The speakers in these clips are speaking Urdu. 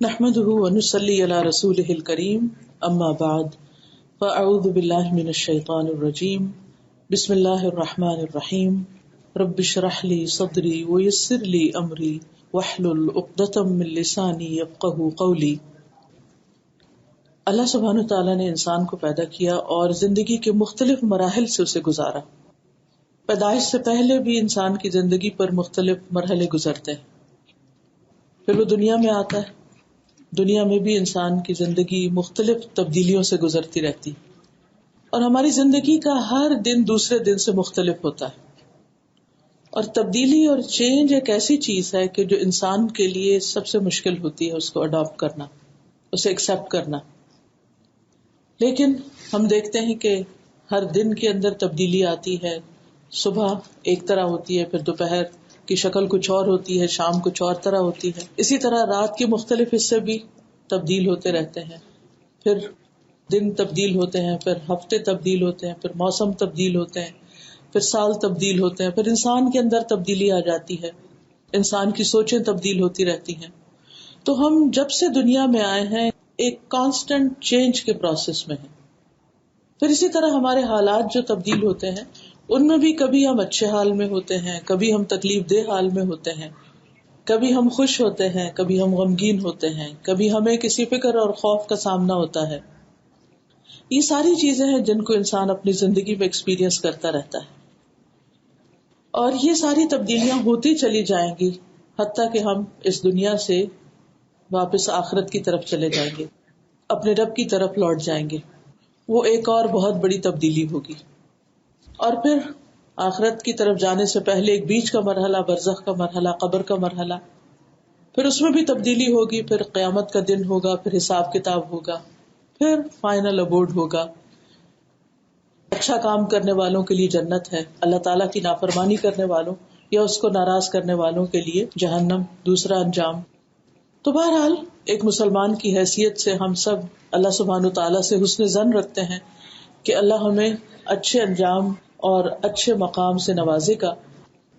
نحمده ونصلي على رسوله الكريم اما بعد فاعوذ بالله من الشيطان الرجيم بسم الله الرحمن الرحيم رب اشرح لي صدري ويسر لي امري واحلل عقدة من لساني يفقهوا قولي۔ اللہ سبحانہ تعالیٰ نے انسان کو پیدا کیا اور زندگی کے مختلف مراحل سے اسے گزارا۔ پیدائش سے پہلے بھی انسان کی زندگی پر مختلف مرحلے گزرتے ہیں، پھر وہ دنیا میں آتا ہے، دنیا میں بھی انسان کی زندگی مختلف تبدیلیوں سے گزرتی رہتی، اور ہماری زندگی کا ہر دن دوسرے دن سے مختلف ہوتا ہے۔ اور تبدیلی اور چینج ایک ایسی چیز ہے کہ جو انسان کے لیے سب سے مشکل ہوتی ہے، اس کو اڈاپٹ کرنا، اسے ایکسپٹ کرنا۔ لیکن ہم دیکھتے ہیں کہ ہر دن کے اندر تبدیلی آتی ہے، صبح ایک طرح ہوتی ہے، پھر دوپہر کی شکل کچھ اور ہوتی ہے، شام کچھ اور طرح ہوتی ہے، اسی طرح رات کے مختلف حصے بھی تبدیل ہوتے رہتے ہیں، پھر دن تبدیل ہوتے ہیں، پھر ہفتے تبدیل ہوتے ہیں، پھر موسم تبدیل ہوتے ہیں، پھر سال تبدیل ہوتے ہیں، پھر انسان کے اندر تبدیلی آ جاتی ہے، انسان کی سوچیں تبدیل ہوتی رہتی ہیں۔ تو ہم جب سے دنیا میں آئے ہیں ایک کانسٹنٹ چینج کے پروسیس میں ہیں۔ پھر اسی طرح ہمارے حالات جو تبدیل ہوتے ہیں ان میں بھی کبھی ہم اچھے حال میں ہوتے ہیں، کبھی ہم تکلیف دہ حال میں ہوتے ہیں، کبھی ہم خوش ہوتے ہیں، کبھی ہم غمگین ہوتے ہیں، کبھی ہمیں کسی فکر اور خوف کا سامنا ہوتا ہے۔ یہ ساری چیزیں ہیں جن کو انسان اپنی زندگی میں ایکسپیرینس کرتا رہتا ہے، اور یہ ساری تبدیلیاں ہوتی چلی جائیں گی حتیٰ کہ ہم اس دنیا سے واپس آخرت کی طرف چلے جائیں گے، اپنے رب کی طرف لوٹ جائیں گے۔ وہ ایک اور بہت بڑی تبدیلی ہوگی۔ اور پھر آخرت کی طرف جانے سے پہلے ایک بیچ کا مرحلہ، برزخ کا مرحلہ، قبر کا مرحلہ، پھر اس میں بھی تبدیلی ہوگی، پھر قیامت کا دن ہوگا، پھر حساب کتاب ہوگا، پھر فائنل ابورڈ ہوگا۔ اچھا کام کرنے والوں کے لیے جنت ہے، اللہ تعالیٰ کی نافرمانی کرنے والوں یا اس کو ناراض کرنے والوں کے لیے جہنم، دوسرا انجام۔ تو بہرحال ایک مسلمان کی حیثیت سے ہم سب اللہ سبحانہ تعالیٰ سے حسن ظن رکھتے ہیں کہ اللہ ہمیں اچھے انجام اور اچھے مقام سے نوازے گا۔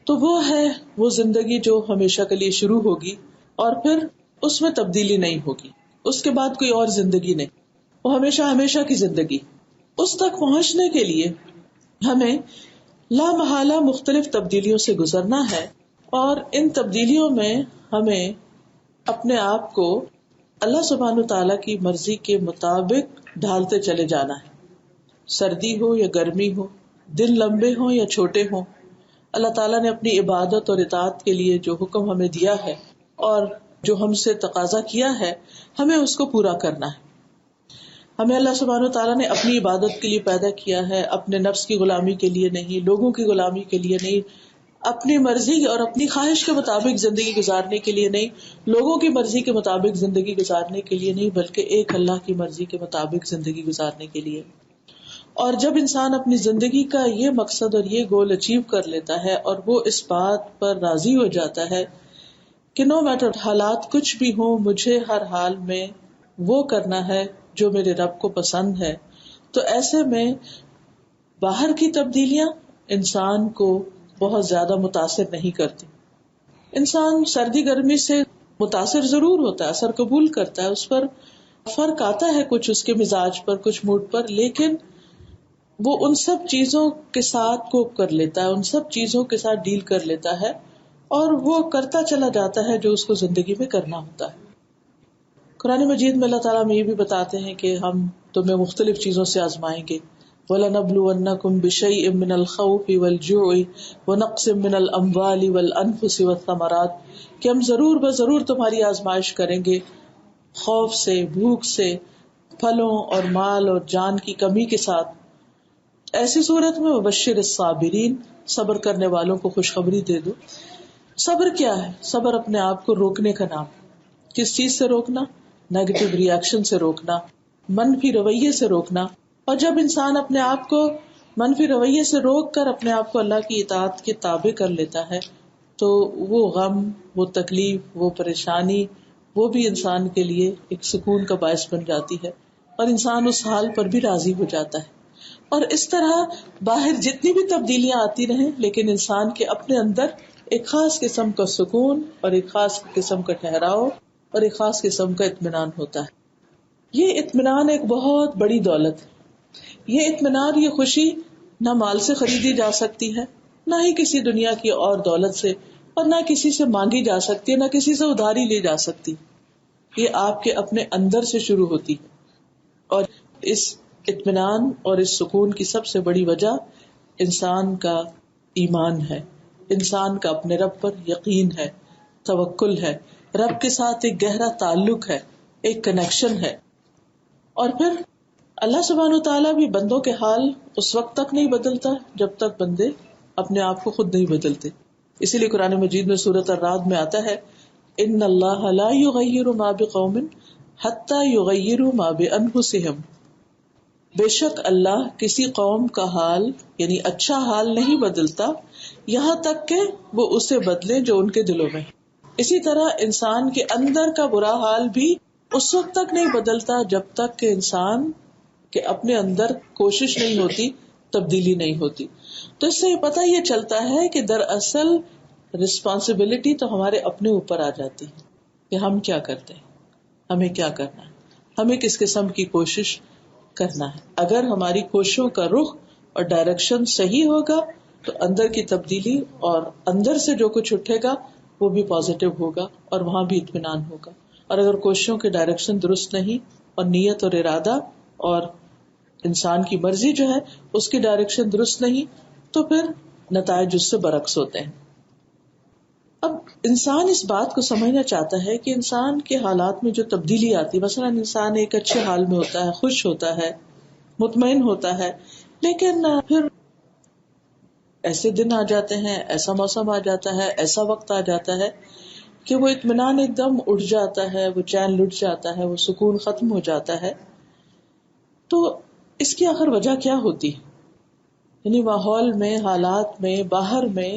تو وہ ہے وہ زندگی جو ہمیشہ کے لیے شروع ہوگی اور پھر اس میں تبدیلی نہیں ہوگی، اس کے بعد کوئی اور زندگی نہیں، وہ ہمیشہ ہمیشہ کی زندگی۔ اس تک پہنچنے کے لیے ہمیں لامحالہ مختلف تبدیلیوں سے گزرنا ہے، اور ان تبدیلیوں میں ہمیں اپنے آپ کو اللہ سبحانہ تعالیٰ کی مرضی کے مطابق ڈھالتے چلے جانا ہے۔ سردی ہو یا گرمی ہو، دن لمبے ہوں یا چھوٹے ہوں، اللہ تعالیٰ نے اپنی عبادت اور اطاعت کے لیے جو حکم ہمیں دیا ہے اور جو ہم سے تقاضا کیا ہے، ہمیں اس کو پورا کرنا ہے۔ ہمیں اللہ سبحانہ تعالیٰ نے اپنی عبادت کے لیے پیدا کیا ہے، اپنے نفس کی غلامی کے لیے نہیں، لوگوں کی غلامی کے لیے نہیں، اپنی مرضی اور اپنی خواہش کے مطابق زندگی گزارنے کے لیے نہیں، لوگوں کی مرضی کے مطابق زندگی گزارنے کے لیے نہیں، بلکہ ایک اللہ کی مرضی کے مطابق زندگی گزارنے کے لیے۔ اور جب انسان اپنی زندگی کا یہ مقصد اور یہ گول اچیو کر لیتا ہے اور وہ اس بات پر راضی ہو جاتا ہے کہ نو میٹر حالات کچھ بھی ہوں، مجھے ہر حال میں وہ کرنا ہے جو میرے رب کو پسند ہے، تو ایسے میں باہر کی تبدیلیاں انسان کو بہت زیادہ متاثر نہیں کرتی۔ انسان سردی گرمی سے متاثر ضرور ہوتا ہے، اثر قبول کرتا ہے، اس پر فرق آتا ہے کچھ اس کے مزاج پر، کچھ موڈ پر، لیکن وہ ان سب چیزوں کے ساتھ کوپ کر لیتا ہے، ان سب چیزوں کے ساتھ ڈیل کر لیتا ہے، اور وہ کرتا چلا جاتا ہے جو اس کو زندگی میں کرنا ہوتا ہے۔ قرآن مجید میں اللہ تعالیٰ میں یہ بھی بتاتے ہیں کہ ہم تمہیں مختلف چیزوں سے آزمائیں گے، وَلَنَبْلُوَنَّكُمْ بِشَيْءٍ مِّنَ الْخَوْفِ وَالْجُوعِ وَنَقْصٍ مِّنَ الْأَمْوَالِ وَالْأَنفُسِ وَالثَّمَرَاتِ، کہ ہم ضرور بضرور تمہاری آزمائش کریں گے، خوف سے، بھوک سے، پھلوں اور مال اور جان کی کمی کے ساتھ۔ ایسی صورت میں وبشر الصابرین، صبر کرنے والوں کو خوشخبری دے دو۔ صبر کیا ہے؟ صبر اپنے آپ کو روکنے کا نام۔ کس چیز سے روکنا؟ نیگیٹو ری ایکشن سے روکنا، منفی رویے سے روکنا۔ اور جب انسان اپنے آپ کو منفی رویے سے روک کر اپنے آپ کو اللہ کی اطاعت کے تابع کر لیتا ہے تو وہ غم، وہ تکلیف، وہ پریشانی، وہ بھی انسان کے لیے ایک سکون کا باعث بن جاتی ہے، اور انسان اس حال پر بھی راضی ہو جاتا ہے۔ اور اس طرح باہر جتنی بھی تبدیلیاں آتی رہیں، لیکن انسان کے اپنے اندر ایک خاص قسم کا سکون اور ایک خاص قسم کا ٹھہراؤ اور ایک خاص قسم کا اطمینان ہوتا ہے. یہ اطمینان ایک بہت بڑی دولت ہے. یہ اطمینان، یہ خوشی نہ مال سے خریدی جا سکتی ہے، نہ ہی کسی دنیا کی اور دولت سے، اور نہ کسی سے مانگی جا سکتی ہے، نہ کسی سے ادھاری لی جا سکتی. یہ آپ کے اپنے اندر سے شروع ہوتی ہے. اور اس اطمینان اور اس سکون کی سب سے بڑی وجہ انسان کا ایمان ہے، انسان کا اپنے رب پر یقین ہے، توکل ہے، رب کے ساتھ ایک گہرا تعلق ہے، ایک کنیکشن ہے. اور پھر اللہ سبحانہ وتعالیٰ بھی بندوں کے حال اس وقت تک نہیں بدلتا جب تک بندے اپنے آپ کو خود نہیں بدلتے. اسی لیے قرآن مجید میں سورۃ الرعد میں آتا ہے، ان اللہ لا یغیر ما بقوم حتی یغیروا ما بانفسہم. بے شک اللہ کسی قوم کا حال یعنی اچھا حال نہیں بدلتا یہاں تک کہ وہ اسے بدلے جو ان کے دلوں میں. اسی طرح انسان کے اندر کا برا حال بھی اس وقت تک نہیں بدلتا جب تک کہ انسان کے اپنے اندر کوشش نہیں ہوتی، تبدیلی نہیں ہوتی. تو اس سے یہ پتہ یہ چلتا ہے کہ دراصل رسپانسبلٹی تو ہمارے اپنے اوپر آ جاتی ہے کہ ہم کیا کرتے ہیں، ہمیں کیا کرنا ہے، ہمیں کس قسم کی کوشش کرنا ہے. اگر ہماری کوششوں کا رخ اور ڈائریکشن صحیح ہوگا تو اندر کی تبدیلی اور اندر سے جو کچھ اٹھے گا وہ بھی پازیٹیو ہوگا اور وہاں بھی اطمینان ہوگا. اور اگر کوششوں کے ڈائریکشن درست نہیں اور نیت اور ارادہ اور انسان کی مرضی جو ہے اس کی ڈائریکشن درست نہیں تو پھر نتائج اس سے برعکس ہوتے ہیں. اب انسان اس بات کو سمجھنا چاہتا ہے کہ انسان کے حالات میں جو تبدیلی آتی ہے، مثلا انسان ایک اچھے حال میں ہوتا ہے، خوش ہوتا ہے، مطمئن ہوتا ہے، لیکن پھر ایسے دن آ جاتے ہیں، ایسا موسم آ جاتا ہے، ایسا وقت آ جاتا ہے کہ وہ اطمینان ایک دم اڑ جاتا ہے، وہ چین لٹ جاتا ہے، وہ سکون ختم ہو جاتا ہے. تو اس کی آخر وجہ کیا ہوتی ہے؟ یعنی ماحول میں، حالات میں، باہر میں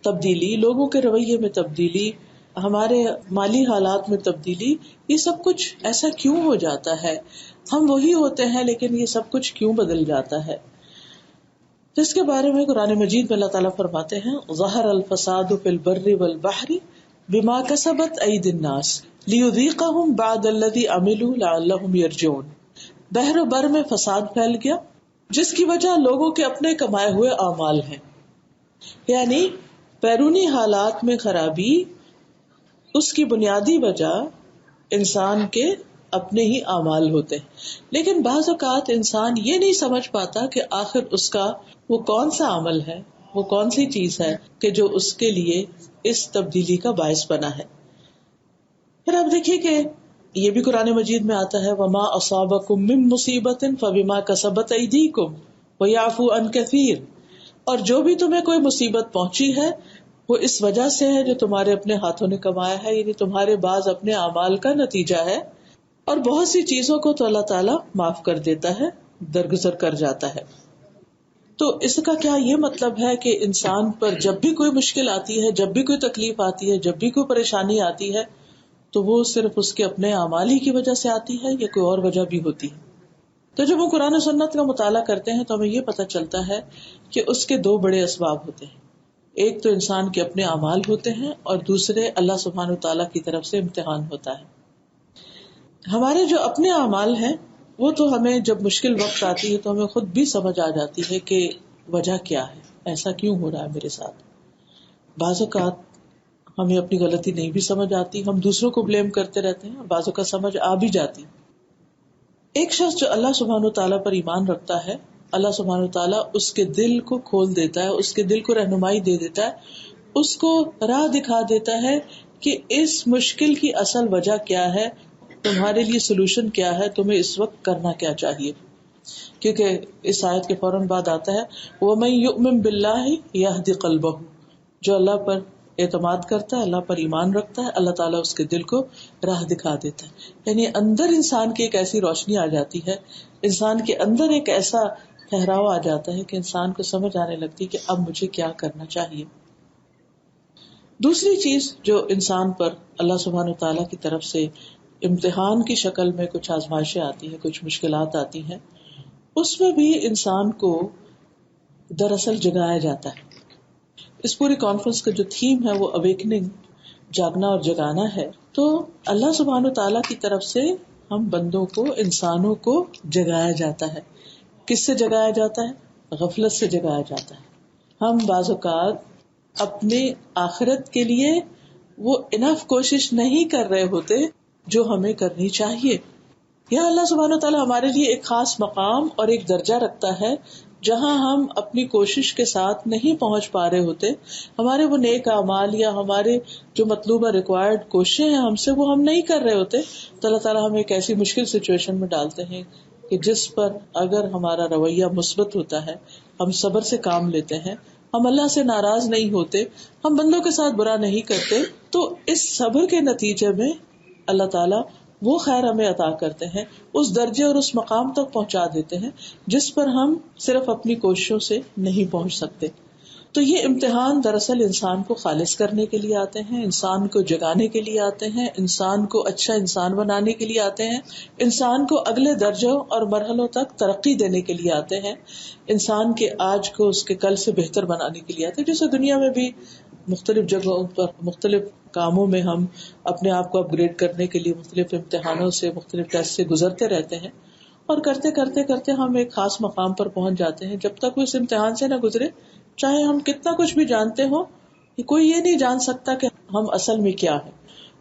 تبدیلی، لوگوں کے رویے میں تبدیلی، ہمارے مالی حالات میں تبدیلی، یہ سب کچھ ایسا کیوں ہو جاتا ہے؟ ہم وہی ہوتے ہیں لیکن یہ سب کچھ کیوں بدل جاتا ہے؟ جس کے بارے میں قرآن مجید میں اللہ تعالیٰ فرماتے ہیں، ظہر الفساد فی البر والبحر بما کسبت ایدی الناس لیذیقہم بعد الذی عملوا لعلہم یرجعون. بحر و بر میں فساد پھیل گیا جس کی وجہ لوگوں کے اپنے کمائے ہوئے اعمال ہیں. یعنی بیرونی حالات میں خرابی، اس کی بنیادی وجہ انسان کے اپنے ہی اعمال ہوتے ہیں. لیکن بعض اوقات انسان یہ نہیں سمجھ پاتا کہ آخر اس کا وہ کون سا عمل ہے، وہ کون سی چیز ہے کہ جو اس کے لیے اس تبدیلی کا باعث بنا ہے. پھر آپ دیکھیے کہ یہ بھی قرآن مجید میں آتا ہے، وما اصابکم من مصیبت فبما کسبت ایدیکم ویعفو عن کثیر. اور جو بھی تمہیں کوئی مصیبت پہنچی ہے وہ اس وجہ سے ہے جو تمہارے اپنے ہاتھوں نے کمایا ہے، یعنی تمہارے بعض اپنے اعمال کا نتیجہ ہے. اور بہت سی چیزوں کو تو اللہ تعالیٰ معاف کر دیتا ہے، درگزر کر جاتا ہے. تو اس کا کیا یہ مطلب ہے کہ انسان پر جب بھی کوئی مشکل آتی ہے، جب بھی کوئی تکلیف آتی ہے، جب بھی کوئی پریشانی آتی ہے تو وہ صرف اس کے اپنے اعمال ہی کی وجہ سے آتی ہے یا کوئی اور وجہ بھی ہوتی ہے؟ تو جب ہم قرآن و سنت کا مطالعہ کرتے ہیں تو ہمیں یہ پتہ چلتا ہے کہ اس کے دو بڑے اسباب ہوتے ہیں. ایک تو انسان کے اپنے اعمال ہوتے ہیں اور دوسرے اللہ سبحانہ وتعالیٰ کی طرف سے امتحان ہوتا ہے. ہمارے جو اپنے اعمال ہیں وہ تو ہمیں جب مشکل وقت آتی ہے تو ہمیں خود بھی سمجھ آ جاتی ہے کہ وجہ کیا ہے، ایسا کیوں ہو رہا ہے میرے ساتھ. بعض اوقات ہمیں اپنی غلطی نہیں بھی سمجھ آتی، ہم دوسروں کو بلیم کرتے رہتے ہیں، بعض اوقات سمجھ آ بھی جاتی. ایک شخص جو اللہ سبحانہ وتعالیٰ پر ایمان رکھتا ہے، اللہ سبحانہ وتعالیٰ اس کے دل کو کھول دیتا ہے، اس کے دل کو رہنمائی دے دیتا ہے، اس کو راہ دکھا دیتا ہے کہ اس مشکل کی اصل وجہ کیا ہے، تمہارے لیے سولوشن کیا ہے، تمہیں اس وقت کرنا کیا چاہیے. کیونکہ اس آیت کے فوراً بعد آتا ہے وَمَن يُؤْمِن بِاللَّهِ يَهْدِ قَلْبَهُ، جو اللہ پر اعتماد کرتا ہے، اللہ پر ایمان رکھتا ہے، اللہ تعالیٰ اس کے دل کو راہ دکھا دیتا ہے. یعنی اندر انسان کی ایک ایسی روشنی آ جاتی ہے، انسان کے اندر ایک ایسا ٹھہراؤ آ جاتا ہے کہ انسان کو سمجھ آنے لگتی کہ اب مجھے کیا کرنا چاہیے. دوسری چیز جو انسان پر اللہ سبحانہ وتعالیٰ کی طرف سے امتحان کی شکل میں کچھ آزمائشیں آتی ہیں، کچھ مشکلات آتی ہیں، اس میں بھی انسان کو دراصل جگایا جاتا ہے. اس پوری کانفرنس کا جو تھیم ہے وہ اویکننگ، جاگنا اور جگانا ہے. تو اللہ سبحانہ تعالیٰ کی طرف سے ہم بندوں کو، انسانوں کو جگایا جاتا ہے. کس سے جگایا جاتا ہے؟ غفلت سے جگایا جاتا ہے. ہم بعض اوقات اپنی آخرت کے لیے وہ انف کوشش نہیں کر رہے ہوتے جو ہمیں کرنی چاہیے. یا اللہ سبحانہ تعالیٰ ہمارے لیے ایک خاص مقام اور ایک درجہ رکھتا ہے جہاں ہم اپنی کوشش کے ساتھ نہیں پہنچ پا رہے ہوتے. ہمارے وہ نیک اعمال یا ہمارے جو مطلوبہ ریکوائرڈ کوششیں ہیں ہم سے، وہ ہم نہیں کر رہے ہوتے. تو اللہ تعالیٰ ہمیں ایک ایسی مشکل سچویشن میں ڈالتے ہیں کہ جس پر اگر ہمارا رویہ مثبت ہوتا ہے، ہم صبر سے کام لیتے ہیں، ہم اللہ سے ناراض نہیں ہوتے، ہم بندوں کے ساتھ برا نہیں کرتے، تو اس صبر کے نتیجے میں اللہ تعالیٰ وہ خیر ہمیں عطا کرتے ہیں، اس درجے اور اس مقام تک پہنچا دیتے ہیں جس پر ہم صرف اپنی کوششوں سے نہیں پہنچ سکتے. تو یہ امتحان دراصل انسان کو خالص کرنے کے لیے آتے ہیں، انسان کو جگانے کے لیے آتے ہیں، انسان کو اچھا انسان بنانے کے لیے آتے ہیں، انسان کو اگلے درجوں اور مرحلوں تک ترقی دینے کے لیے آتے ہیں، انسان کے آج کو اس کے کل سے بہتر بنانے کے لیے آتے ہیں. جیسے دنیا میں بھی مختلف جگہوں پر مختلف کاموں میں ہم اپنے آپ کو اپ گریڈ کرنے کے لیے مختلف امتحانوں سے، مختلف ٹیسٹ سے گزرتے رہتے ہیں، اور کرتے کرتے کرتے ہم ایک خاص مقام پر پہنچ جاتے ہیں. جب تک وہ اس امتحان سے نہ گزرے، چاہے ہم کتنا کچھ بھی جانتے ہوں، کوئی یہ نہیں جان سکتا کہ ہم اصل میں کیا ہے.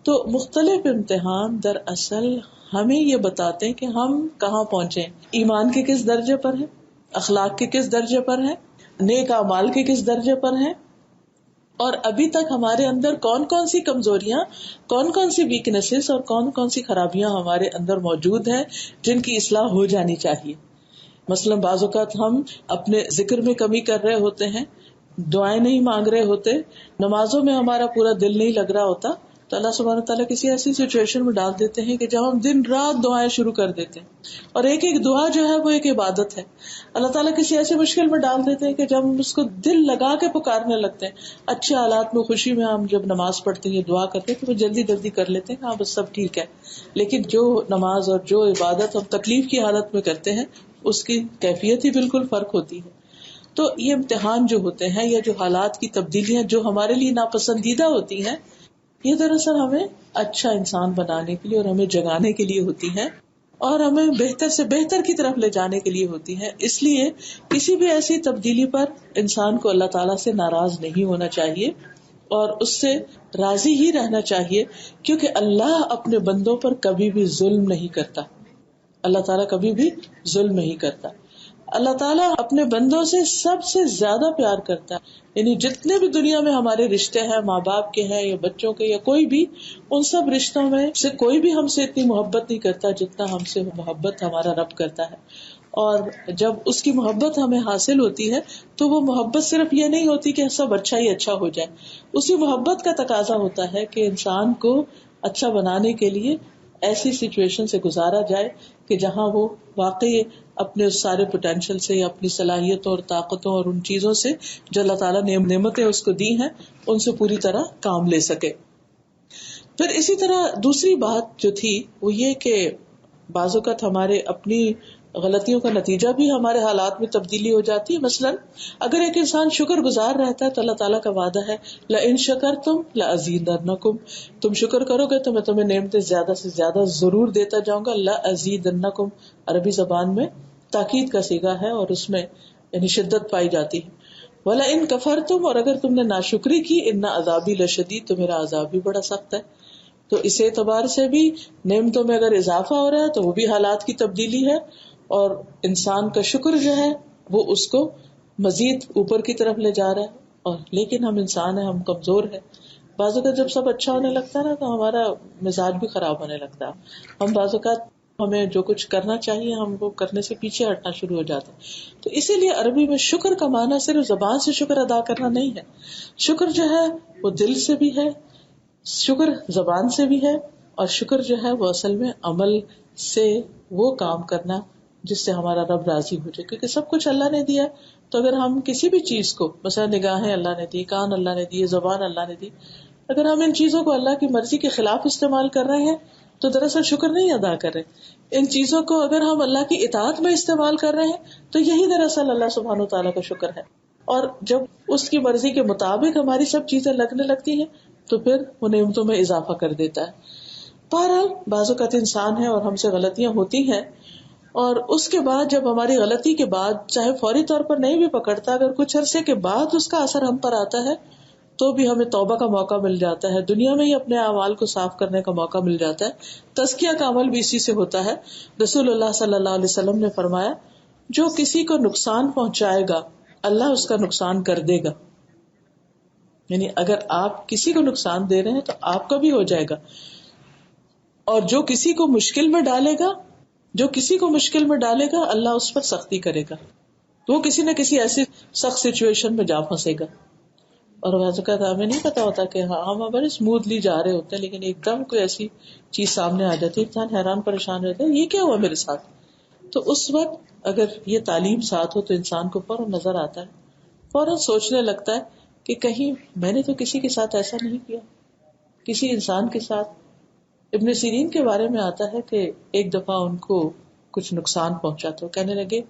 تو مختلف امتحان دراصل ہمیں یہ بتاتے ہیں کہ ہم کہاں پہنچے، ایمان کے کس درجے پر ہیں، اخلاق کے کس درجے پر ہیں، نیک اعمال کے کس درجے پر ہیں، اور ابھی تک ہمارے اندر کون کون سی کمزوریاں، کون کون سی ویکنیسز اور کون کون سی خرابیاں ہمارے اندر موجود ہیں جن کی اصلاح ہو جانی چاہیے. مثلاً بعض اوقات ہم اپنے ذکر میں کمی کر رہے ہوتے ہیں، دعائیں نہیں مانگ رہے ہوتے، نمازوں میں ہمارا پورا دل نہیں لگ رہا ہوتا، تو اللہ سبحانہ تعالیٰ کسی ایسی سچویشن میں ڈال دیتے ہیں کہ جب ہم دن رات دعائیں شروع کر دیتے ہیں، اور ایک ایک دعا جو ہے وہ ایک عبادت ہے. اللہ تعالیٰ کسی ایسی مشکل میں ڈال دیتے ہیں کہ جب ہم اس کو دل لگا کے پکارنے لگتے ہیں، اچھے حالات میں، خوشی میں ہم جب نماز پڑھتے ہیں، دعا کرتے ہیں تو وہ جلدی جلدی کر لیتے ہیں، ہاں بس سب ٹھیک ہے. لیکن جو نماز اور جو عبادت ہم تکلیف کی حالت میں کرتے ہیں اس کی کیفیت ہی بالکل فرق ہوتی ہے. تو یہ امتحان جو ہوتے ہیں یا جو حالات کی تبدیلیاں جو ہمارے لیے ناپسندیدہ ہوتی ہیں، یہ دراصل ہمیں اچھا انسان بنانے کے لیے اور ہمیں جگانے کے لیے ہوتی ہیں، اور ہمیں بہتر سے بہتر کی طرف لے جانے کے لیے ہوتی ہیں. اس لیے کسی بھی ایسی تبدیلی پر انسان کو اللہ تعالیٰ سے ناراض نہیں ہونا چاہیے اور اس سے راضی ہی رہنا چاہیے، کیونکہ اللہ اپنے بندوں پر کبھی بھی ظلم نہیں کرتا. اللہ تعالیٰ کبھی بھی ظلم نہیں کرتا. اللہ تعالیٰ اپنے بندوں سے سب سے زیادہ پیار کرتا ہے. یعنی جتنے بھی دنیا میں ہمارے رشتے ہیں، ماں باپ کے ہیں یا بچوں کے یا کوئی بھی، ان سب رشتوں میں سے کوئی بھی ہم سے اتنی محبت نہیں کرتا جتنا ہم سے محبت ہمارا رب کرتا ہے. اور جب اس کی محبت ہمیں حاصل ہوتی ہے تو وہ محبت صرف یہ نہیں ہوتی کہ سب اچھا ہی اچھا ہو جائے، اسی محبت کا تقاضا ہوتا ہے کہ انسان کو اچھا بنانے کے لیے ایسی سچویشن سے گزارا جائے کہ جہاں وہ واقعی اپنے اس سارے پوٹینشیل سے یا اپنی صلاحیتوں اور طاقتوں اور ان چیزوں سے جو اللہ تعالیٰ نے نعمتیں اس کو دی ہیں ان سے پوری طرح کام لے سکے. پھر اسی طرح دوسری بات جو تھی وہ یہ کہ بعض اوقات ہمارے اپنی غلطیوں کا نتیجہ بھی ہمارے حالات میں تبدیلی ہو جاتی ہے. مثلاً اگر ایک انسان شکر گزار رہتا ہے تو اللہ تعالیٰ کا وعدہ ہے لئن شکرتم لأزیدنکم، تم شکر کرو گے تو میں تمہیں نعمتیں زیادہ سے زیادہ ضرور دیتا جاؤں گا. لأزیدنکم عربی زبان میں تاکید کا صیغہ ہے اور اس میں یعنی شدت پائی جاتی ہے. وَلَئِن كَفَرْتُمْ، اور اگر تم نے ناشکری کی، ان عذابی لشدید، تو میرا عذاب بھی بڑا سخت ہے. تو اس اعتبار سے بھی نعمتوں میں اگر اضافہ ہو رہا ہے تو وہ بھی حالات کی تبدیلی ہے، اور انسان کا شکر جو ہے وہ اس کو مزید اوپر کی طرف لے جا رہا ہے. اور لیکن ہم انسان ہیں، ہم کمزور ہیں. بعض اوقات جب سب اچھا ہونے لگتا ہے نا تو ہمارا مزاج بھی خراب ہونے لگتا ہے. ہم بعض اوقات ہمیں جو کچھ کرنا چاہیے ہم وہ کرنے سے پیچھے ہٹنا شروع ہو جاتا ہے. تو اسی لیے عربی میں شکر کا معنی صرف زبان سے شکر ادا کرنا نہیں ہے. شکر جو ہے وہ دل سے بھی ہے، شکر زبان سے بھی ہے، اور شکر جو ہے وہ اصل میں عمل سے وہ کام کرنا جس سے ہمارا رب راضی ہو جائے. کیونکہ سب کچھ اللہ نے دیا، تو اگر ہم کسی بھی چیز کو، مثلا نگاہیں اللہ نے دی، کان اللہ نے دی، زبان اللہ نے دی، اگر ہم ان چیزوں کو اللہ کی مرضی کے خلاف استعمال کر رہے ہیں تو دراصل شکر نہیں ادا کر رہے. ان چیزوں کو اگر ہم اللہ کی اطاعت میں استعمال کر رہے ہیں تو یہی دراصل اللہ سبحانہ وتعالیٰ کا شکر ہے. اور جب اس کی مرضی کے مطابق ہماری سب چیزیں لگنے لگتی ہیں تو پھر وہ نعمتوں میں اضافہ کر دیتا ہے. بہرحال بعض اوقات انسان ہے اور ہم سے غلطیاں ہوتی ہیں، اور اس کے بعد جب ہماری غلطی کے بعد چاہے فوری طور پر نہیں بھی پکڑتا، اگر کچھ عرصے کے بعد اس کا اثر ہم پر آتا ہے تو بھی ہمیں توبہ کا موقع مل جاتا ہے، دنیا میں ہی اپنے اعمال کو صاف کرنے کا موقع مل جاتا ہے۔ تزکیہ کا عمل بھی اسی سے ہوتا ہے۔ رسول اللہ صلی اللہ علیہ وسلم نے فرمایا، جو کسی کو نقصان پہنچائے گا اللہ اس کا نقصان کر دے گا، یعنی اگر آپ کسی کو نقصان دے رہے ہیں تو آپ کا بھی ہو جائے گا، اور جو کسی کو مشکل میں ڈالے گا، اللہ اس پر سختی کرے گا، تو وہ کسی نہ کسی ایسی سخت سچویشن میں جا پھنسے گا۔ اور بعض اوقات ہمیں نہیں پتا ہوتا کہ ہم بڑے اسموتھلی جا رہے ہوتے ہیں، لیکن ایک دم کوئی ایسی چیز سامنے آ جاتی ہے، انسان حیران پریشان رہتا ہے یہ کیا ہوا میرے ساتھ۔ تو اس وقت اگر یہ تعلیم ساتھ ہو تو انسان کو فوراً نظر آتا ہے، فوراً سوچنے لگتا ہے کہ کہیں میں نے تو کسی کے ساتھ ایسا نہیں کیا، کسی انسان کے ساتھ۔ ابن سیرین کے بارے میں آتا ہے کہ ایک دفعہ ان کو کچھ نقصان پہنچا تو کہنے لگے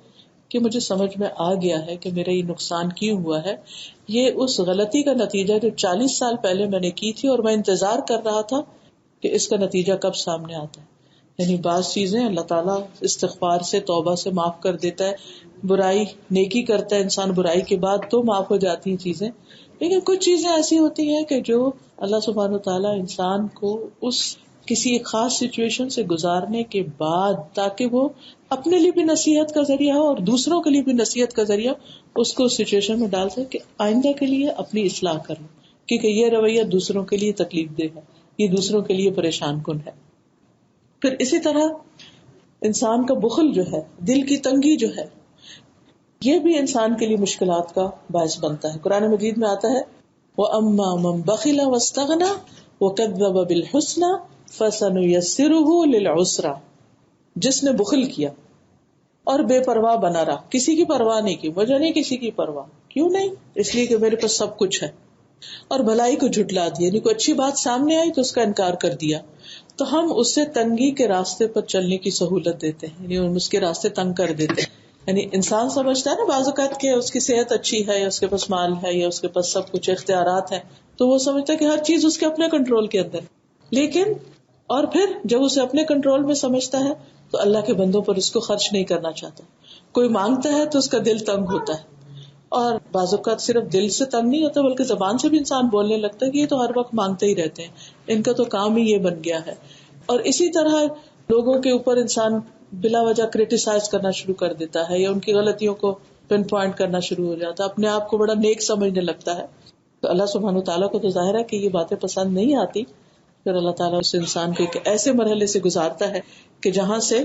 کہ مجھے سمجھ میں آ گیا ہے کہ میرا یہ نقصان کیوں ہوا ہے، یہ اس غلطی کا نتیجہ جو 40 سال پہلے میں نے کی تھی، اور میں انتظار کر رہا تھا کہ اس کا نتیجہ کب سامنے آتا ہے۔ یعنی بعض چیزیں اللہ تعالیٰ استغفار سے، توبہ سے معاف کر دیتا ہے، برائی نیکی کرتا ہے انسان برائی کے بعد تو معاف ہو جاتی ہیں چیزیں، لیکن کچھ چیزیں ایسی ہوتی ہیں کہ جو اللہ سبحانہ وتعالیٰ انسان کو اس کسی ایک خاص سچویشن سے گزارنے کے بعد، تاکہ وہ اپنے لیے بھی نصیحت کا ذریعہ ہو اور دوسروں کے لیے بھی نصیحت کا ذریعہ، اس کو اس سچویشن میں ڈال سکے کہ آئندہ کے لیے اپنی اصلاح کریں، کیونکہ یہ رویہ دوسروں کے لیے تکلیف دہ ہے، یہ دوسروں کے لیے پریشان کن ہے۔ پھر اسی طرح انسان کا بخل جو ہے، دل کی تنگی جو ہے، یہ بھی انسان کے لیے مشکلات کا باعث بنتا ہے۔ قرآن مجید میں آتا ہے وَأَمَّا مَن بَخِلَ وَاسْتَغْنَى وَكَذَّبَ بِالْحُسْنَى فَسَنُيَسِّرُهُ لِلْعُسْرَى، جس نے بخل کیا اور بے پرواہ بنا رہا، کسی کی پرواہ نہیں کی، وجہ نہیں کسی کی پرواہ، کیوں نہیں؟ اس لیے کہ میرے پاس سب کچھ ہے، اور بھلائی کو جھٹلا دیا، یعنی کوئی اچھی بات سامنے آئی تو اس کا انکار کر دیا، تو ہم اسے تنگی کے راستے پر چلنے کی سہولت دیتے ہیں، یعنی ہم اس کے راستے تنگ کر دیتے ہیں۔ یعنی انسان سمجھتا ہے نا بعض اوقات کہ اس کی صحت اچھی ہے، یا اس کے پاس مال ہے، یا اس کے پاس سب کچھ اختیارات ہیں، تو وہ سمجھتا ہے کہ ہر چیز اس کے اپنے کنٹرول کے اندر، لیکن اور پھر جب اسے اپنے کنٹرول میں سمجھتا ہے تو اللہ کے بندوں پر اس کو خرچ نہیں کرنا چاہتا۔ کوئی مانگتا ہے تو اس کا دل تنگ ہوتا ہے، اور بعض اوقات صرف دل سے تنگ نہیں ہوتا بلکہ زبان سے بھی انسان بولنے لگتا ہے کہ یہ تو ہر وقت مانگتے ہی رہتے ہیں، ان کا تو کام ہی یہ بن گیا ہے۔ اور اسی طرح لوگوں کے اوپر انسان بلا وجہ کرٹیسائز کرنا شروع کر دیتا ہے، یا ان کی غلطیوں کو پن پوائنٹ کرنا شروع ہو جاتا ہے، اپنے آپ کو بڑا نیک سمجھنے لگتا ہے۔ تو اللہ سبحانہ وتعالیٰ کو تو ظاہر ہے کہ یہ باتیں پسند نہیں آتی، پھر اللہ تعالیٰ اس انسان کو ایک ایسے مرحلے سے گزارتا ہے کہ جہاں سے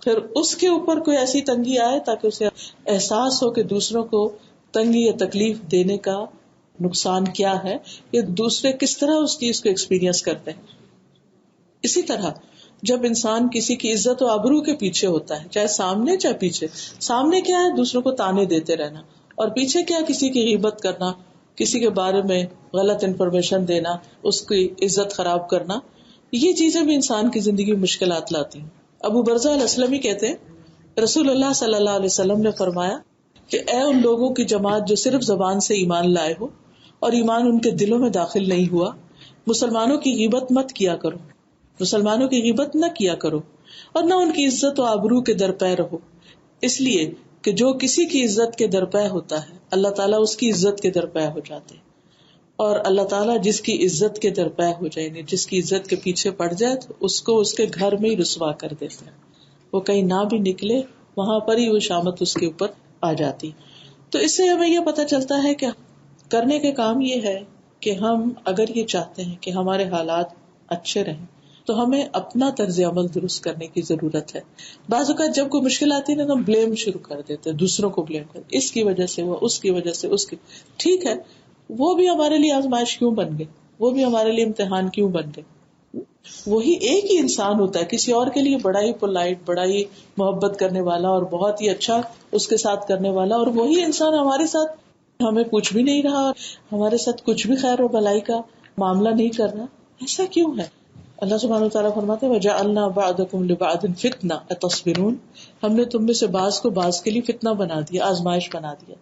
پھر اس کے اوپر کوئی ایسی تنگی آئے تاکہ اسے احساس ہو کہ دوسروں کو تنگی یا تکلیف دینے کا نقصان کیا ہے، یا دوسرے کس طرح اس چیز کو ایکسپیرینس کرتے ہیں۔ اسی طرح جب انسان کسی کی عزت و آبرو کے پیچھے ہوتا ہے، چاہے سامنے چاہے پیچھے، سامنے کیا ہے دوسروں کو تانے دیتے رہنا، اور پیچھے کیا کسی کی غیبت کرنا، کسی کے بارے میں غلط انفارمیشن دینا، اس کی عزت خراب کرنا، یہ چیزیں بھی انسان کی زندگی میں مشکلات لاتی ہیں۔ ابو برزہ الاسلمی کہتے ہیں رسول اللہ صلی اللہ علیہ وسلم نے فرمایا کہ اے ان لوگوں کی جماعت جو صرف زبان سے ایمان لائے ہو اور ایمان ان کے دلوں میں داخل نہیں ہوا، مسلمانوں کی غیبت مت کیا کرو، مسلمانوں کی غیبت نہ کیا کرو، اور نہ ان کی عزت و آبرو کے درپے رہو، اس لیے کہ جو کسی کی عزت کے درپے ہوتا ہے اللہ تعالیٰ اس کی عزت کے درپے ہو جاتے ہیں، اور اللہ تعالیٰ جس کی عزت کے درپے ہو جائے، یعنی جس کی عزت کے پیچھے پڑ جائے تو اس کو اس کے گھر میں ہی رسوا کر دیتے ہیں، وہ کہیں نہ بھی نکلے وہاں پر ہی وہ شامت اس کے اوپر آ جاتی۔ تو اس سے ہمیں یہ پتہ چلتا ہے کہ کرنے کے کام یہ ہے کہ ہم اگر یہ چاہتے ہیں کہ ہمارے حالات اچھے رہیں تو ہمیں اپنا طرز عمل درست کرنے کی ضرورت ہے۔ بعض اوقات جب کوئی مشکل آتی ہے نا تو ہم بلیم شروع کر دیتے ہیں، دوسروں کو بلیم کرتے، اس کی وجہ سے وہ، اس کی وجہ سے اس کی، ٹھیک ہے وہ بھی ہمارے لیے آزمائش کیوں بن گئے، وہ بھی ہمارے لیے امتحان کیوں بن گئے؟ وہی ایک ہی انسان ہوتا ہے کسی اور کے لیے بڑا ہی پولائٹ، بڑا ہی محبت کرنے والا اور بہت ہی اچھا اس کے ساتھ کرنے والا، اور وہی انسان ہمارے ساتھ ہمیں پوچھ بھی نہیں رہا، ہمارے ساتھ کچھ بھی خیر و بھلائی کا معاملہ نہیں کر رہا۔ ایسا کیوں ہے؟ اللہ سبحانہ وتعالیٰ فرماتے ہیں وَجَعَلْنَا بَعْضَكُمْ لِبَعْضٍ فِتْنَةً أَتَصْبِرُونَ، ہم نے تم میں سے بعض کو بعض کے لیے فتنہ بنا دیا، آزمائش بنا دیا۔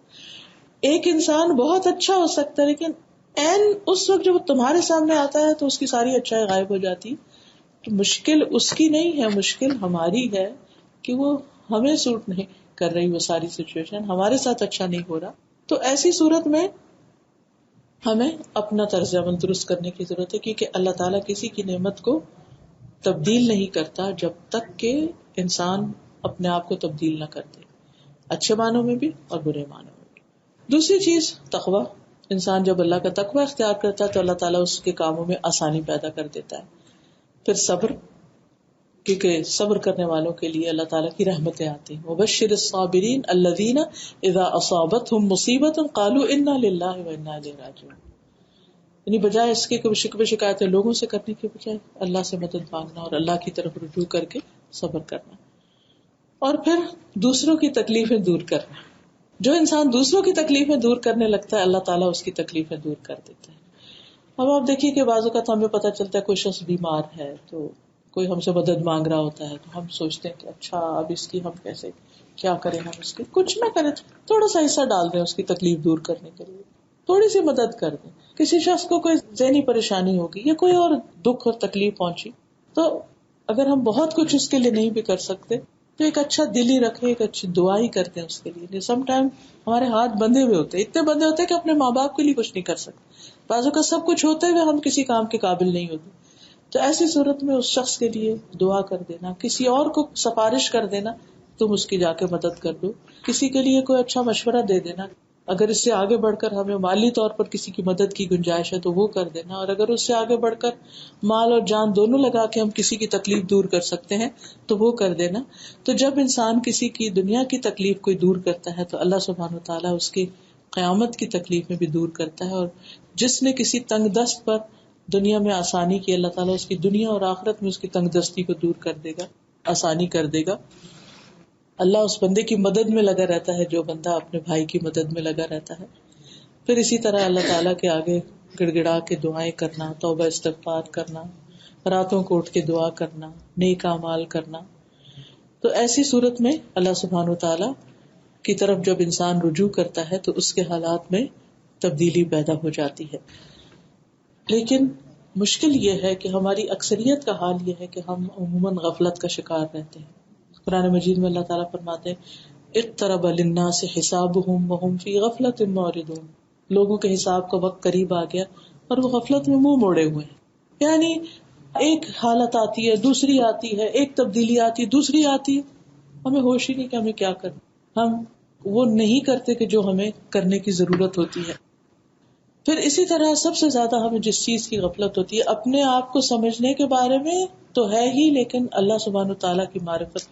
ایک انسان بہت اچھا ہو سکتا ہے لیکن عین اس وقت جب وہ تمہارے سامنے آتا ہے تو اس کی ساری اچھائی غائب ہو جاتی، تو مشکل اس کی نہیں ہے، مشکل ہماری ہے کہ وہ ہمیں سوٹ نہیں کر رہی، وہ ساری سچویشن ہمارے ساتھ اچھا نہیں ہو رہا. تو ایسی صورت میں ہمیں اپنا طرز عمل درست کرنے کی ضرورت ہے، کیونکہ اللہ تعالیٰ کسی کی نعمت کو تبدیل نہیں کرتا جب تک کہ انسان اپنے آپ کو تبدیل نہ کر دے، اچھے معنوں میں بھی اور برے معنوں میں بھی. دوسری چیز تقویٰ. انسان جب اللہ کا تقویٰ اختیار کرتا ہے تو اللہ تعالیٰ اس کے کاموں میں آسانی پیدا کر دیتا ہے. پھر صبر، کیونکہ صبر کرنے والوں کے لیے اللہ تعالیٰ کی رحمتیں آتی ہیں. وبشر الصابرین الذین اذا اصابتهم مصیبۃ قالوا انا للہ وانا الیہ راجعون. یعنی بجائے اس کے کہ شکوے شکایتیں لوگوں سے کرنے کے بجائے اللہ سے مدد مانگنا اور اللہ کی طرف رجوع کر کے صبر کرنا. اور پھر دوسروں کی تکلیفیں دور کرنا. جو انسان دوسروں کی تکلیفیں دور کرنے لگتا ہے اللہ تعالیٰ اس کی تکلیفیں دور کر دیتا ہے. اب آپ دیکھیے کہ بعض اوقات ہمیں پتہ چلتا ہے کوئی شخص بیمار ہے تو کوئی ہم سے مدد مانگ رہا ہوتا ہے تو ہم سوچتے ہیں کہ اچھا اب اس کی ہم کیسے کیا کریں، ہم اس کی کچھ نہ کریں، تھوڑا سا حصہ ڈال دیں اس کی تکلیف دور کرنے کے لیے، تھوڑی سی مدد کر دیں. کسی شخص کو کوئی ذہنی پریشانی ہوگی یا کوئی اور دکھ اور تکلیف پہنچی تو اگر ہم بہت کچھ اس کے لیے نہیں بھی کر سکتے تو ایک اچھا دل ہی رکھے، ایک اچھی دعا ہی کرتے ہیں اس کے لیے. سم ٹائم ہمارے ہاتھ بندھے ہوئے ہوتے ہیں، اتنے بندھے ہوتے ہیں کہ اپنے ماں باپ کے لیے کچھ نہیں کر سکتے. بعضوں کا سب کچھ ہوتے ہوئے ہم کسی کام کے قابل نہیں ہوتے. تو ایسی صورت میں اس شخص کے لیے دعا کر دینا، کسی اور کو سفارش کر دینا تم اس کی جا کے مدد کر دو، کسی کے لیے کوئی اچھا مشورہ دے دینا. اگر اس سے آگے بڑھ کر ہمیں مالی طور پر کسی کی مدد کی گنجائش ہے تو وہ کر دینا، اور اگر اس سے آگے بڑھ کر مال اور جان دونوں لگا کے ہم کسی کی تکلیف دور کر سکتے ہیں تو وہ کر دینا. تو جب انسان کسی کی دنیا کی تکلیف کوئی دور کرتا ہے تو اللہ سبحانہ وتعالیٰ اس کی قیامت کی تکلیفیں بھی دور کرتا ہے. اور جس نے کسی تنگ دست پر دنیا میں آسانی کی، اللہ تعالیٰ اس کی دنیا اور آخرت میں اس کی تنگ دستی کو دور کر دے گا، آسانی کر دے گا. اللہ اس بندے کی مدد میں لگا رہتا ہے جو بندہ اپنے بھائی کی مدد میں لگا رہتا ہے. پھر اسی طرح اللہ تعالیٰ کے آگے گڑ گڑا کے دعائیں کرنا، توبہ استغفار کرنا، راتوں کو اٹھ کے دعا کرنا، نیک اعمال کرنا. تو ایسی صورت میں اللہ سبحانہ وتعالیٰ کی طرف جب انسان رجوع کرتا ہے تو اس کے حالات میں تبدیلی پیدا ہو جاتی ہے. لیکن مشکل یہ ہے کہ ہماری اکثریت کا حال یہ ہے کہ ہم عموماً غفلت کا شکار رہتے ہیں. قرآن مجید میں اللہ تعالیٰ فرماتے ہیں اقترب للناس حسابهم وهم فی غفلۃ معرضون. لوگوں کے حساب کا وقت قریب آ گیا اور وہ غفلت میں منہ موڑے ہوئے ہیں. یعنی ایک حالت آتی ہے، دوسری آتی ہے، ایک تبدیلی آتی ہے، دوسری آتی ہے، ہمیں ہوش ہی نہیں کہ ہمیں کیا کرنا. ہم وہ نہیں کرتے کہ جو ہمیں کرنے کی ضرورت ہوتی ہے. پھر اسی طرح سب سے زیادہ ہمیں جس چیز کی غفلت ہوتی ہے اپنے آپ کو سمجھنے کے بارے میں تو ہے ہی، لیکن اللہ سبحانہ تعالیٰ کی معرفت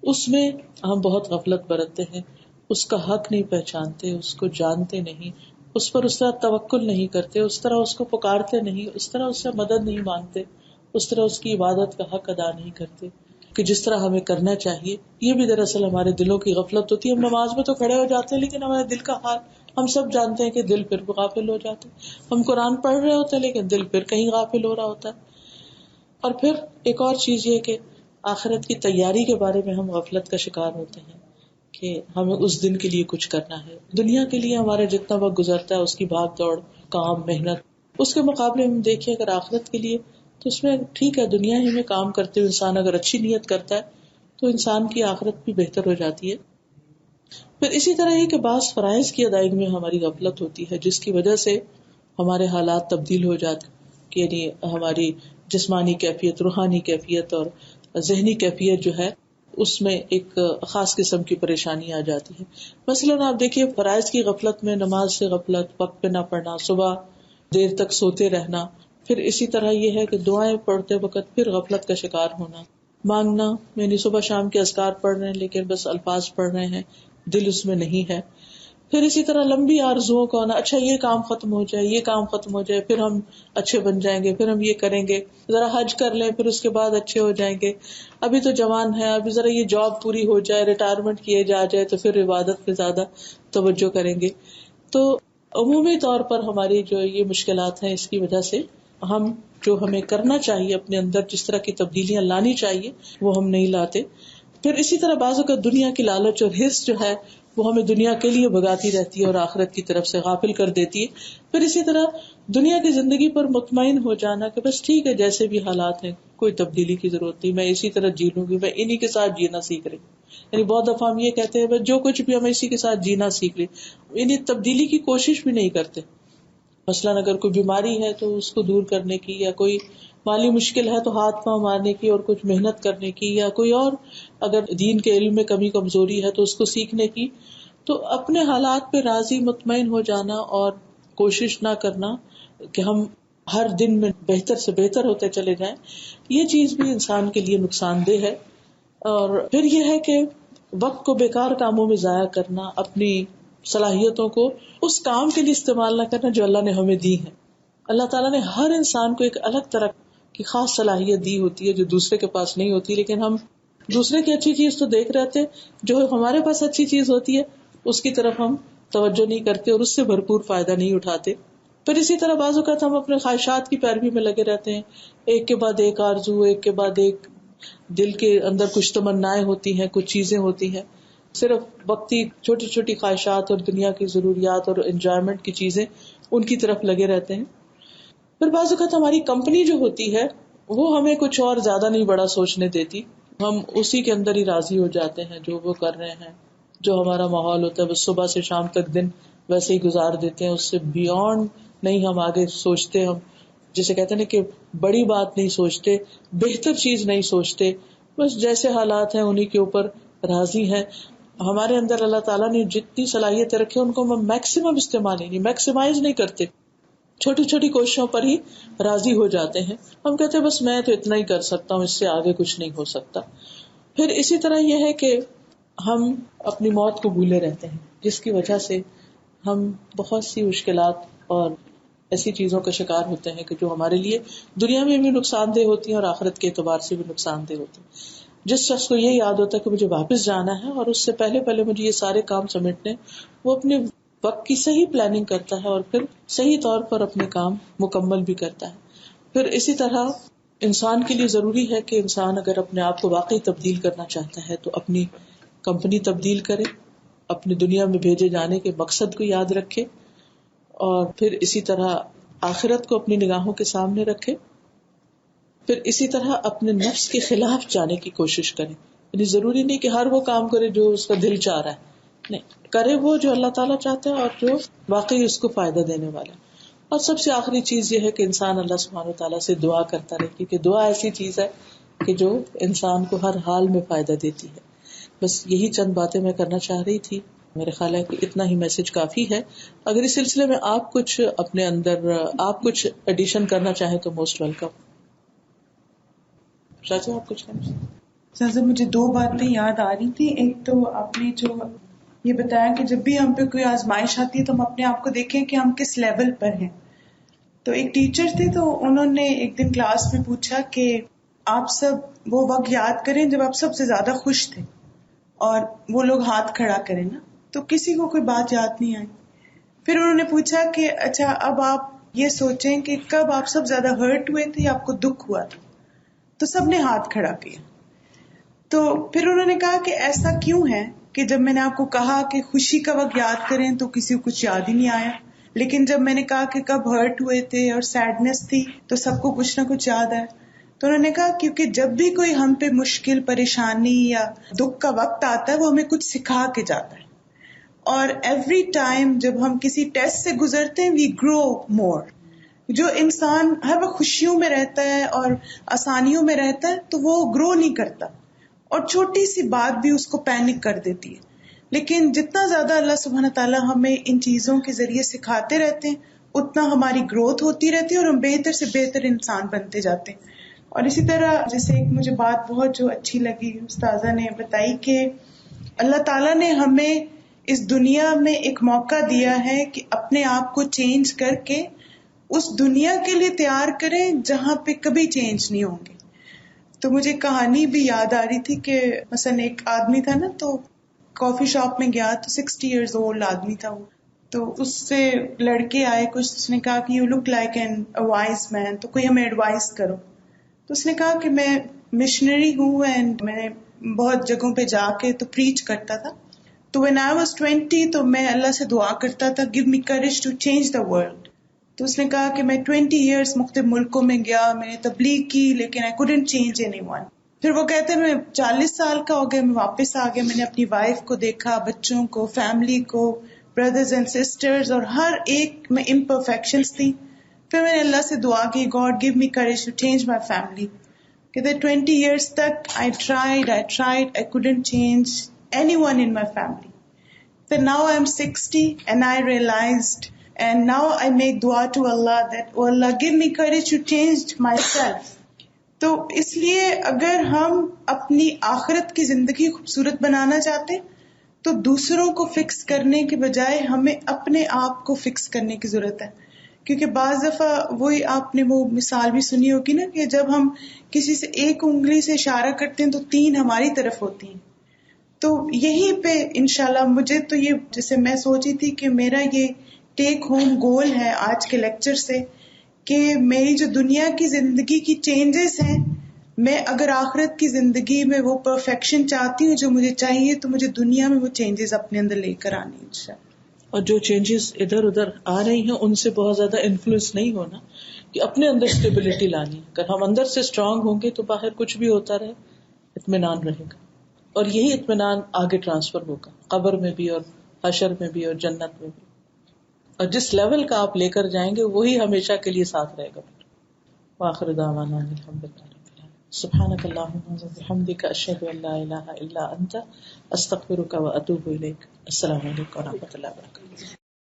اس میں ہم بہت غفلت برتتے ہیں. اس کا حق نہیں پہچانتے، اس کو جانتے نہیں، اس پر اس طرح توکل نہیں کرتے، اس طرح اس کو پکارتے نہیں، اس طرح اس سے مدد نہیں مانگتے، اس طرح اس کی عبادت کا حق ادا نہیں کرتے کہ جس طرح ہمیں کرنا چاہیے. یہ بھی دراصل ہمارے دلوں کی غفلت ہوتی ہے. ہم نماز میں تو کھڑے ہو جاتے ہیں لیکن ہمارے دل کا حال ہم سب جانتے ہیں کہ دل پھر غافل ہو جاتے ہیں. ہم قرآن پڑھ رہے ہوتے ہیں لیکن دل پھر کہیں غافل ہو رہا ہوتا ہے. اور پھر ایک اور چیز یہ کہ آخرت کی تیاری کے بارے میں ہم غفلت کا شکار ہوتے ہیں کہ ہمیں اس دن کے لیے کچھ کرنا ہے. دنیا کے لیے ہمارا جتنا وقت گزرتا ہے اس کی بھاگ دوڑ، کام، محنت، اس کے مقابلے میں دیکھیں اگر آخرت کے لیے تو اس میں ٹھیک ہے دنیا ہی میں کام کرتے ہوئے انسان اگر اچھی نیت کرتا ہے تو انسان کی آخرت بھی بہتر ہو جاتی ہے. پھر اسی طرح یہ کہ بعض فرائض کی ادائیگی میں ہماری غفلت ہوتی ہے جس کی وجہ سے ہمارے حالات تبدیل ہو جاتے ہیں. یعنی ہماری جسمانی کیفیت، روحانی کیفیت اور ذہنی کیفیت جو ہے اس میں ایک خاص قسم کی پریشانی آ جاتی ہے. مثلاً آپ دیکھیے فرائض کی غفلت میں نماز سے غفلت، وقت پہ نہ پڑھنا، صبح دیر تک سوتے رہنا. پھر اسی طرح یہ ہے کہ دعائیں پڑھتے وقت پھر غفلت کا شکار ہونا، مانگنا، یعنی صبح شام کے اذکار پڑھ رہے ہیں لیکن بس الفاظ پڑھ رہے ہیں، دل اس میں نہیں ہے. پھر اسی طرح لمبی آرزوؤں کا آنا، اچھا یہ کام ختم ہو جائے، یہ کام ختم ہو جائے، پھر ہم اچھے بن جائیں گے، پھر ہم یہ کریں گے، ذرا حج کر لیں پھر اس کے بعد اچھے ہو جائیں گے، ابھی تو جوان ہے، ابھی ذرا یہ جاب پوری ہو جائے، ریٹائرمنٹ کیے جائے تو پھر عبادت پہ زیادہ توجہ کریں گے. تو عمومی طور پر ہماری جو یہ مشکلات ہیں اس کی وجہ سے ہم جو ہمیں کرنا چاہیے اپنے اندر جس طرح کی تبدیلیاں لانی چاہیے وہ ہم نہیں لاتے. پھر اسی طرح بعض اوقات دنیا کی لالچ اور حرص جو ہے وہ ہمیں دنیا کے لیے بھگاتی رہتی ہے اور آخرت کی طرف سے غافل کر دیتی ہے. پھر اسی طرح دنیا کی زندگی پر مطمئن ہو جانا کہ بس ٹھیک ہے جیسے بھی حالات ہیں کوئی تبدیلی کی ضرورت نہیں, میں اسی طرح جی لوں گی, میں انہی کے ساتھ جینا سیکھ رہی. یعنی بہت دفعہ ہم یہ کہتے ہیں بس جو کچھ بھی ہم اسی کے ساتھ جینا سیکھ لیں, یعنی تبدیلی کی کوشش بھی نہیں کرتے. مثلاً اگر کوئی بیماری ہے تو اس کو دور کرنے کی, یا کوئی مالی مشکل ہے تو ہاتھ پاؤں مارنے کی اور کچھ محنت کرنے کی, یا کوئی اور اگر دین کے علم میں کمی کمزوری ہے تو اس کو سیکھنے کی. تو اپنے حالات پہ راضی مطمئن ہو جانا اور کوشش نہ کرنا کہ ہم ہر دن میں بہتر سے بہتر ہوتے چلے جائیں, یہ چیز بھی انسان کے لیے نقصان دہ ہے. اور پھر یہ ہے کہ وقت کو بیکار کاموں میں ضائع کرنا, اپنی صلاحیتوں کو اس کام کے لیے استعمال نہ کرنا جو اللہ نے ہمیں دی ہے. اللہ تعالیٰ نے ہر انسان کو ایک الگ طرح کی خاص صلاحیت دی ہوتی ہے جو دوسرے کے پاس نہیں ہوتی, لیکن ہم دوسرے کی اچھی چیز تو دیکھ رہے تھے, جو ہمارے پاس اچھی چیز ہوتی ہے اس کی طرف ہم توجہ نہیں کرتے اور اس سے بھرپور فائدہ نہیں اٹھاتے. پھر اسی طرح بعض اوقات ہم اپنے خواہشات کی پیروی میں لگے رہتے ہیں, ایک کے بعد ایک آرزو, ایک کے بعد ایک, دل کے اندر کچھ تمنائیں ہوتی ہیں, کچھ چیزیں ہوتی ہیں, صرف وقتی چھوٹی چھوٹی خواہشات اور دنیا کی ضروریات اور انجوائمنٹ کی چیزیں ان کی طرف لگے رہتے ہیں. پھر بعض اوقات ہماری کمپنی جو ہوتی ہے وہ ہمیں کچھ اور زیادہ نہیں بڑا سوچنے دیتی, ہم اسی کے اندر ہی راضی ہو جاتے ہیں جو وہ کر رہے ہیں, جو ہمارا ماحول ہوتا ہے بس صبح سے شام تک دن ویسے ہی گزار دیتے ہیں, اس سے بیونڈ نہیں ہم آگے سوچتے. ہم جسے کہتے ہیں کہ بڑی بات نہیں سوچتے, بہتر چیز نہیں سوچتے, بس جیسے حالات ہیں انہی کے اوپر راضی ہیں. ہمارے اندر اللہ تعالیٰ نے جتنی صلاحیتیں رکھی ان کو ہم میکسیمم استعمال نہیں, میکسیمائز نہیں کرتے, چھوٹی چھوٹی کوششوں پر ہی راضی ہو جاتے ہیں. ہم کہتے ہیں بس میں تو اتنا ہی کر سکتا ہوں, اس سے آگے کچھ نہیں ہو سکتا. پھر اسی طرح یہ ہے کہ ہم اپنی موت کو بھولے رہتے ہیں, جس کی وجہ سے ہم بہت سی مشکلات اور ایسی چیزوں کا شکار ہوتے ہیں کہ جو ہمارے لیے دنیا میں بھی نقصان دہ ہوتی ہیں اور آخرت کے اعتبار سے بھی نقصان دہ ہوتی ہیں. جس شخص کو یہ یاد ہوتا ہے کہ مجھے واپس جانا ہے اور اس سے پہلے مجھے یہ سارے کام سمیٹنے, وہ اپنے وقت کی صحیح پلاننگ کرتا ہے اور پھر صحیح طور پر اپنے کام مکمل بھی کرتا ہے. پھر اسی طرح انسان کے لیے ضروری ہے کہ انسان اگر اپنے آپ کو واقعی تبدیل کرنا چاہتا ہے تو اپنی کمپنی تبدیل کرے, اپنی دنیا میں بھیجے جانے کے مقصد کو یاد رکھے, اور پھر اسی طرح آخرت کو اپنی نگاہوں کے سامنے رکھے. پھر اسی طرح اپنے نفس کے خلاف جانے کی کوشش کرے. یعنی ضروری نہیں کہ ہر وہ کام کرے جو اس کا دل چاہ رہا ہے, نہیں, کرے وہ جو اللہ تعالیٰ چاہتا ہے اور جو واقعی اس کو فائدہ دینے والا. اور سب سے آخری چیز یہ ہے کہ انسان اللہ سبحانہ وتعالیٰ سے دعا کرتا رہے, کیونکہ دعا ایسی چیز ہے کہ جو انسان کو ہر حال میں فائدہ دیتی ہے. بس یہی چند باتیں میں کرنا چاہ رہی تھی. میرے خیال ہے کہ اتنا ہی میسج کافی ہے. اگر اس سلسلے میں آپ کچھ اپنے اندر آپ کچھ ایڈیشن کرنا چاہیں تو موسٹ ویلکم. شاہجہ آپ کچھ سر مجھے 2 باتیں یاد آ رہی تھی. ایک تو آپ نے جو یہ بتایا کہ جب بھی ہم پہ کوئی آزمائش آتی ہے تو ہم اپنے آپ کو دیکھیں کہ ہم کس لیول پر ہیں. تو ایک ٹیچر تھے تو انہوں نے ایک دن کلاس میں پوچھا کہ آپ سب وہ وقت یاد کریں جب آپ سب سے زیادہ خوش تھے, اور وہ لوگ ہاتھ کھڑا کریں نا, تو کسی کو کوئی بات یاد نہیں آئی. پھر انہوں نے پوچھا کہ اچھا اب آپ یہ سوچیں کہ کب آپ سب زیادہ ہرٹ ہوئے تھے یا آپ کو دکھ ہوا تھا, تو سب نے ہاتھ کھڑا کیا. تو پھر انہوں نے کہا کہ ایسا کیوں ہے کہ جب میں نے آپ کو کہا کہ خوشی کا وقت یاد کریں تو کسی کو کچھ یاد ہی نہیں آیا, لیکن جب میں نے کہا کہ کب ہرٹ ہوئے تھے اور سیڈنس تھی تو سب کو کچھ نہ کچھ یاد آیا. تو انہوں نے کہا کیونکہ جب بھی کوئی ہم پہ مشکل, پریشانی یا دکھ کا وقت آتا ہے وہ ہمیں کچھ سکھا کے جاتا ہے, اور ایوری ٹائم جب ہم کسی ٹیسٹ سے گزرتے ہیں وی گرو مور. جو انسان ہر وقت خوشیوں میں رہتا ہے اور آسانیوں میں رہتا ہے تو وہ گرو نہیں کرتا, اور چھوٹی سی بات بھی اس کو پینک کر دیتی ہے. لیکن جتنا زیادہ اللہ سبحانہ تعالیٰ ہمیں ان چیزوں کے ذریعے سکھاتے رہتے ہیں اتنا ہماری گروتھ ہوتی رہتی ہے اور ہم بہتر سے بہتر انسان بنتے جاتے ہیں. اور اسی طرح جیسے ایک مجھے بات بہت جو اچھی لگی استاذہ نے بتائی کہ اللہ تعالیٰ نے ہمیں اس دنیا میں ایک موقع دیا ہے کہ اپنے آپ کو چینج کر کے اس دنیا کے لیے تیار کریں جہاں پہ کبھی چینج نہیں ہوں گے. تو مجھے کہانی بھی یاد آ رہی تھی کہ مثلا ایک آدمی تھا نا, تو کافی شاپ میں گیا تو 60 ایئرز اولڈ آدمی تھا وہ, تو اس سے لڑکے آئے کچھ, اس نے کہا کہ you look like an wise man, تو کوئی ہمیں ایڈوائز کرو. تو اس نے کہا کہ میں مشنری ہوں اینڈ میں نے بہت جگہوں پہ جا کے تو پریچ کرتا تھا, تو when I was 20 تو میں اللہ سے دعا کرتا تھا give me courage to change the world. تو اس نے کہا کہ میں 20 years مختلف ملکوں میں گیا, میں نے تبلیغ کی, لیکن I couldn't change anyone. پھر وہ کہتے ہیں میں 40 سال کا ہو گیا, میں واپس آ گیا, میں نے اپنی وائف کو دیکھا, بچوں کو, فیملی کو, بردرز اینڈ سسٹرز, اور ہر ایک میں امپرفیکشنز تھی. پھر میں نے اللہ سے دعا کی God give me courage to change my family. کہتے 20 years تک I tried, I couldn't change anyone in my family. Then now I'm 60 and I realized, and now I make dua to Allah that, oh Allah, give me courage to change myself. تو اس لیے اگر ہم اپنی آخرت کی زندگی خوبصورت بنانا چاہتے تو دوسروں کو فکس کرنے کے بجائے ہمیں اپنے آپ کو فکس کرنے کی ضرورت ہے. کیونکہ بعض دفعہ وہی آپ نے وہ مثال بھی سنی ہوگی نا کہ جب ہم کسی سے ایک انگلی سے اشارہ کرتے ہیں تو 3 ہماری طرف ہوتی ہیں. تو یہیں پہ انشاءاللہ مجھے تو یہ جیسے میں سوچی تھی کہ میرا یہ ٹیک ہوم گول ہے آج کے لیکچر سے کہ میری جو دنیا کی زندگی کی چینجز ہیں, میں اگر آخرت کی زندگی میں وہ پرفیکشن چاہتی ہوں جو مجھے چاہیے تو مجھے دنیا میں وہ چینجز اپنے اندر لے کر آنی انشاءاللہ. اور جو چینجز ادھر ادھر آ رہی ہیں ان سے بہت زیادہ انفلوئنس نہیں ہونا, کہ اپنے اندر اسٹیبلٹی لانی. اگر ہم اندر سے اسٹرانگ ہوں گے تو باہر کچھ بھی ہوتا رہے اطمینان رہے گا, اور یہی اطمینان آگے ٹرانسفر ہوگا قبر میں بھی اور حشر میں بھی اور جنت میں بھی. اور جس لیول کا آپ لے کر جائیں گے وہی ہمیشہ کے لیے ساتھ رہے گا. وآخر دعوانا الحمدللہ. سبحانک اللہم وبحمدک اشہد ان لا الہ الا انت استغفرک واتوب الیک. السلام علیکم ورحمۃ اللہ وبرکاتہ.